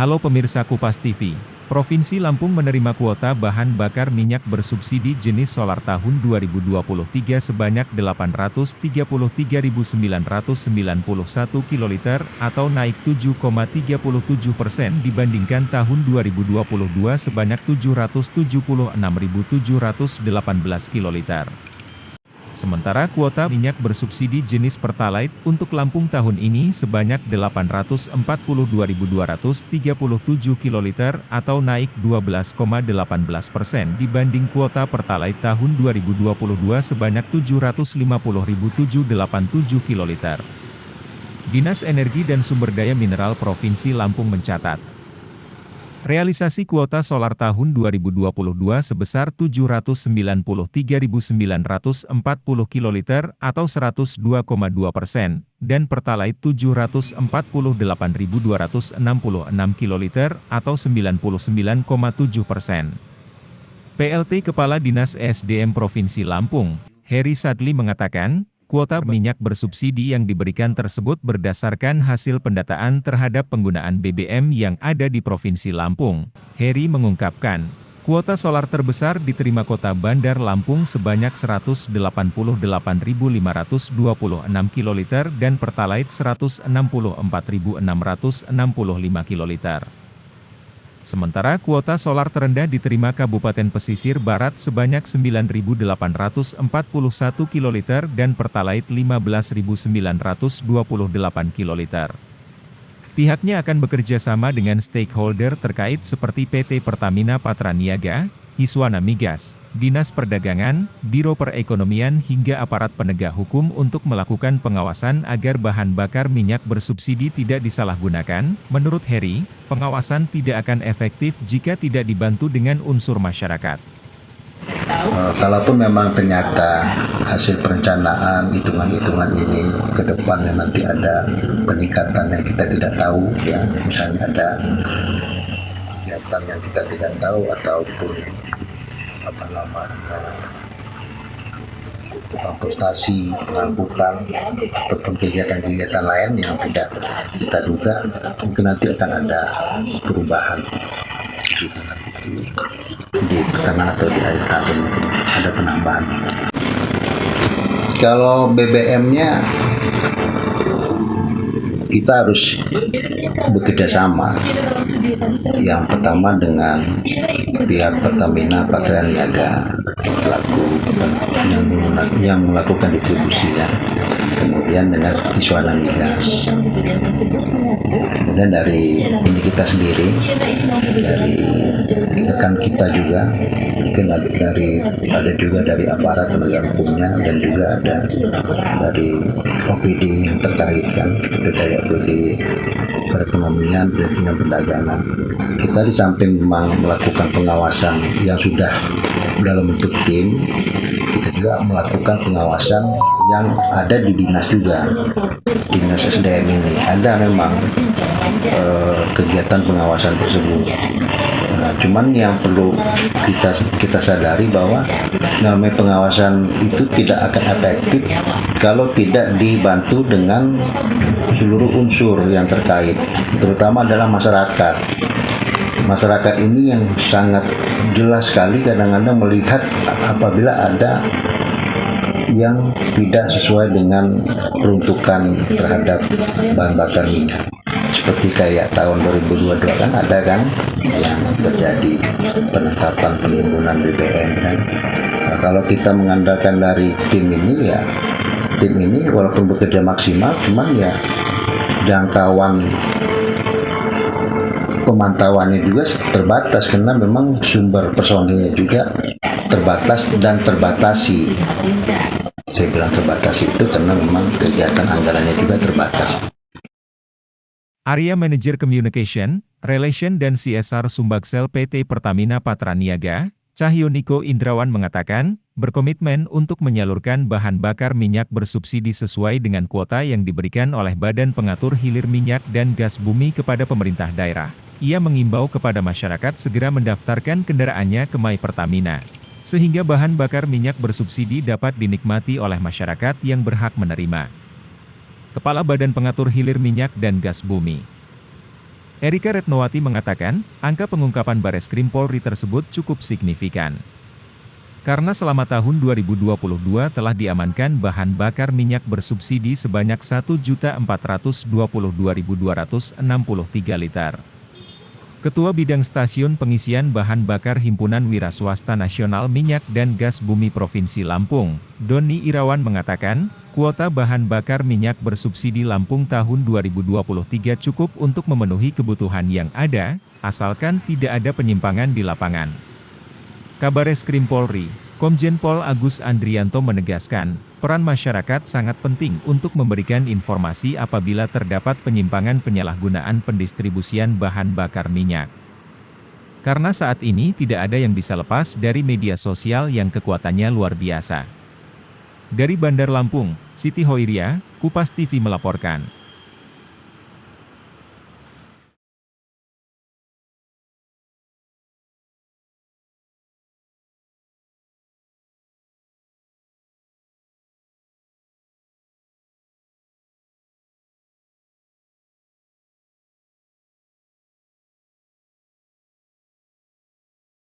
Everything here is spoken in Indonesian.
Halo pemirsa Kupas TV, Provinsi Lampung menerima kuota bahan bakar minyak bersubsidi jenis solar tahun 2023 sebanyak 833.991 kiloliter atau naik 7,37% dibandingkan tahun 2022 sebanyak 776.718 kiloliter. Sementara kuota minyak bersubsidi jenis Pertalite untuk Lampung tahun ini sebanyak 842.237 kiloliter atau naik 12,18% dibanding kuota Pertalite tahun 2022 sebanyak 750.787 kiloliter. Dinas Energi dan Sumber Daya Mineral Provinsi Lampung mencatat, realisasi kuota solar tahun 2022 sebesar 793.940 kiloliter atau 102,2%, dan Pertalite 748.266 kiloliter atau 99,7%. PLT Kepala Dinas ESDM Provinsi Lampung, Heri Sadli mengatakan, kuota minyak bersubsidi yang diberikan tersebut berdasarkan hasil pendataan terhadap penggunaan BBM yang ada di Provinsi Lampung. Heri mengungkapkan, kuota solar terbesar diterima Kota Bandar Lampung sebanyak 188.526 kiloliter dan Pertalite 164.665 kiloliter. Sementara kuota solar terendah diterima Kabupaten Pesisir Barat sebanyak 9.841 kiloliter dan Pertalite 15.928 kiloliter. Pihaknya akan bekerja sama dengan stakeholder terkait seperti PT Pertamina Patraniaga, Hiswana Migas, Dinas Perdagangan, Biro Perekonomian hingga aparat penegak hukum untuk melakukan pengawasan agar bahan bakar minyak bersubsidi tidak disalahgunakan. Menurut Heri, pengawasan tidak akan efektif jika tidak dibantu dengan unsur masyarakat. Kalaupun memang ternyata hasil perencanaan hitungan-hitungan ini ke depannya nanti ada peningkatan yang kita tidak tahu, ya misalnya ada kegiatan yang kita tidak tahu ataupun transportasi, pengangkutan ataupun kegiatan-kegiatan lain yang tidak kita duga, mungkin nanti akan ada perubahan di pertengahan atau di akhir tahun, ada penambahan. Kalau BBM-nya kita harus bekerja sama. Yang pertama dengan pihak Pertamina Patraniaga yang melakukan distribusinya, kemudian dengan Hiswana Migas, kemudian dari ini kita sendiri, dari rekan kita juga, mungkin ada juga dari aparat penegak hukumnya dan juga ada dari OPD yang terkait, kan itu kayak OPD perekonomian, dengan perdagangan. Kita di samping memang melakukan pengawasan yang sudah dalam bentuk tim, kita juga melakukan pengawasan yang ada di dinas juga. Dinas SDM ini ada memang kegiatan pengawasan tersebut. Cuman yang perlu kita sadari bahwa namanya pengawasan itu tidak akan efektif kalau tidak dibantu dengan seluruh unsur yang terkait, terutama adalah masyarakat. Masyarakat ini yang sangat jelas sekali kadang-kadang melihat apabila ada yang tidak sesuai dengan peruntukan terhadap bahan bakar minyak. Seperti kayak tahun 2022 kan ada kan yang terjadi penangkapan penimbunan BBM kan. Nah, kalau kita mengandalkan dari tim ini, ya tim ini walaupun bekerja maksimal, cuman ya jangkauan pemantauannya juga terbatas karena memang sumber personilnya juga terbatas dan terbatasi. Saya bilang terbatasi itu karena memang kegiatan anggarannya juga terbatas. Area Manager Communication, Relation dan CSR Sumbaksel PT Pertamina Patraniaga, Cahyoniko Indrawan mengatakan, berkomitmen untuk menyalurkan bahan bakar minyak bersubsidi sesuai dengan kuota yang diberikan oleh Badan Pengatur Hilir Minyak dan Gas Bumi kepada pemerintah daerah. Ia mengimbau kepada masyarakat segera mendaftarkan kendaraannya ke My Pertamina, sehingga bahan bakar minyak bersubsidi dapat dinikmati oleh masyarakat yang berhak menerima. Kepala Badan Pengatur Hilir Minyak dan Gas Bumi, Erika Retnowati mengatakan, angka pengungkapan Bareskrim Polri tersebut cukup signifikan. Karena selama tahun 2022 telah diamankan bahan bakar minyak bersubsidi sebanyak 1.422.263 liter. Ketua Bidang Stasiun Pengisian Bahan Bakar Himpunan Wiraswasta Nasional Minyak dan Gas Bumi Provinsi Lampung, Doni Irawan mengatakan, kuota bahan bakar minyak bersubsidi Lampung tahun 2023 cukup untuk memenuhi kebutuhan yang ada, asalkan tidak ada penyimpangan di lapangan. Kabareskrim Polri, Komjen Pol Agus Andrianto menegaskan, peran masyarakat sangat penting untuk memberikan informasi apabila terdapat penyimpangan penyalahgunaan pendistribusian bahan bakar minyak. Karena saat ini tidak ada yang bisa lepas dari media sosial yang kekuatannya luar biasa. Dari Bandar Lampung, Siti Hoiria, Kupas TV melaporkan.